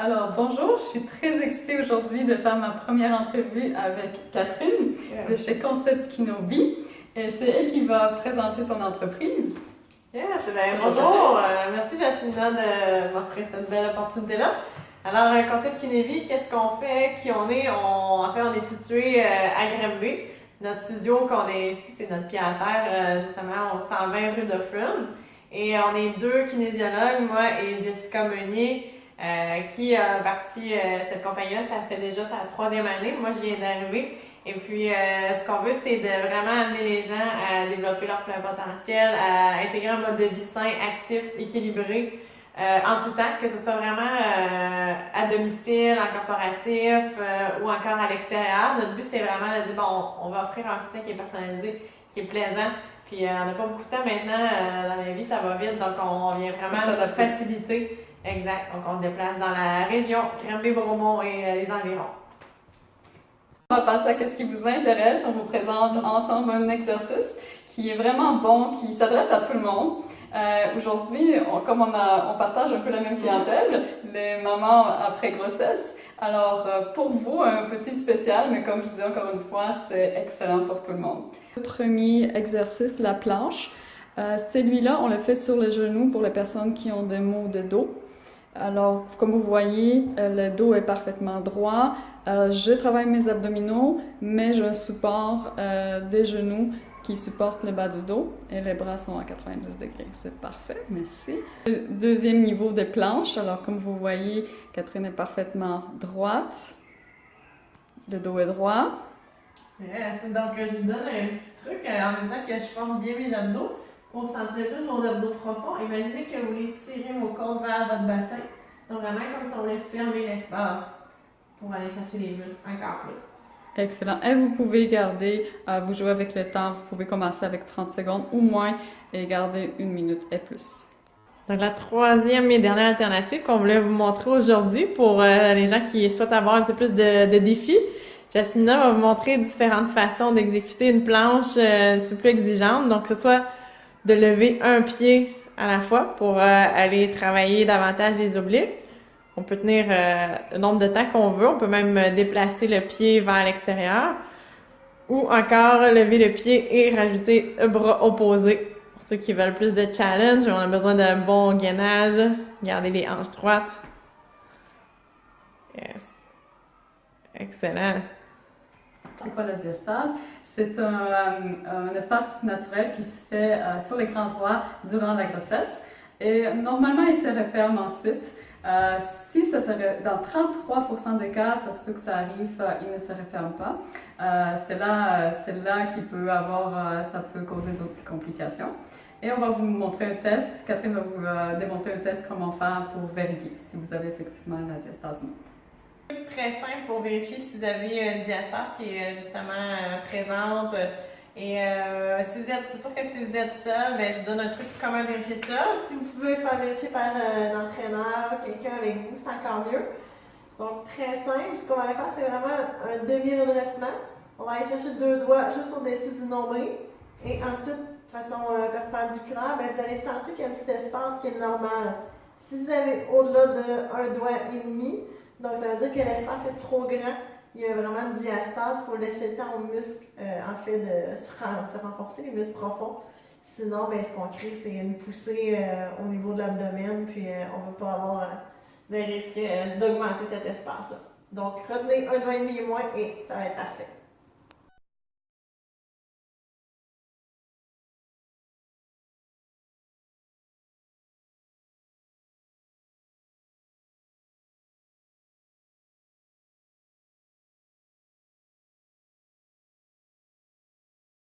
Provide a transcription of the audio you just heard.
Alors, bonjour, je suis très excitée aujourd'hui de faire ma première entrevue avec Catherine de chez Concept Kinobi. Et c'est elle qui va présenter son entreprise. Bonjour, merci Jasmina de m'offrir cette belle opportunité-là. Alors, Concept Kinobi, qu'est-ce qu'on fait, qui on est? On est situé à Granby. Notre studio qu'on est ici, c'est notre pied à terre, justement, au 120 rue de Frun. Et on est deux kinésiologues, moi et Jessica Meunier, qui a parti cette compagnie-là. Ça fait déjà sa troisième année. Moi, j'y viens d'arriver. Et puis, ce qu'on veut, c'est de vraiment amener les gens à développer leur plein potentiel, à intégrer un mode de vie sain, actif, équilibré, en tout temps, que ce soit vraiment à domicile, en corporatif ou encore à l'extérieur. Notre but, c'est vraiment de dire, bon, on va offrir un soutien qui est personnalisé, qui est plaisant. Puis, on n'a pas beaucoup de temps maintenant dans la vie, ça va vite, donc on vient vraiment faciliter. Exact. Donc, on se déplace dans la région, Granby-Bromont et les environs. On va passer à ce qui vous intéresse. On vous présente ensemble un exercice qui est vraiment bon, qui s'adresse à tout le monde. Aujourd'hui, comme on partage un peu la même clientèle, les mamans après grossesse. Alors, pour vous, un petit spécial, mais comme je dis encore une fois, c'est excellent pour tout le monde. Le premier exercice, la planche. Celui-là, on le fait sur le genou pour les personnes qui ont des maux de dos. Alors, comme vous voyez, le dos est parfaitement droit. Je travaille mes abdominaux, mais j'ai un support des genoux qui supporte le bas du dos et les bras sont à 90 degrés. C'est parfait, merci. Deuxième niveau de planche. Alors, comme vous voyez, Catherine est parfaitement droite. Le dos est droit. Donc, je vous donne un petit truc en même temps que je forme bien mes abdos. Pour sentir plus vos abdos profonds, imaginez que vous voulez tirer vos côtes vers votre bassin. Donc, vraiment comme si on voulait fermer l'espace pour aller chercher les muscles encore plus. Excellent. Et vous pouvez garder, vous jouez avec le temps, vous pouvez commencer avec 30 secondes ou moins et garder 1 minute et plus. Donc, la troisième et dernière alternative qu'on voulait vous montrer aujourd'hui pour les gens qui souhaitent avoir un petit peu plus de défis. Jasmina va vous montrer différentes façons d'exécuter une planche un petit peu plus exigeante. Donc, que ce soit de lever un pied à la fois pour aller travailler davantage les obliques. On peut tenir le nombre de temps qu'on veut. On peut même déplacer le pied vers l'extérieur. Ou encore lever le pied et rajouter le bras opposé. Pour ceux qui veulent plus de challenge, on a besoin d'un bon gainage. Gardez les hanches droites. Yes. Excellent. C'est quoi la diastase? C'est un espace naturel qui se fait sur l'écran droit durant la grossesse. Et normalement, il se referme ensuite. Si ça serait dans 33% des cas, ça se peut que ça arrive, il ne se referme pas. C'est là qu'il peut avoir, ça peut causer d'autres complications. Et on va vous montrer un test. Catherine va vous démontrer un test comment faire pour vérifier si vous avez effectivement la diastase ou non. Très simple pour vérifier si vous avez une diastase qui est justement présente. Et c'est sûr que si vous êtes seul, ben, je vous donne un truc pour comment vérifier ça. Si vous pouvez faire vérifier par un entraîneur, quelqu'un avec vous, c'est encore mieux. Donc, très simple. Ce qu'on va aller faire, c'est vraiment un demi-redressement. On va aller chercher 2 doigts juste au-dessus du nombril. Et ensuite, de façon perpendiculaire, ben, vous allez sentir qu'il y a un petit espace qui est normal. Si vous avez au-delà d'1 doigt et demi, donc ça veut dire que l'espace est trop grand. Il y a vraiment une diastase. Il faut laisser le temps aux muscles, en fait, de se renforcer, les muscles profonds. Sinon, ben, ce qu'on crée, c'est une poussée au niveau de l'abdomen, puis on ne va pas avoir de risque d'augmenter cet espace-là. Donc, retenez 1 doigt et demi et moins et ça va être parfait.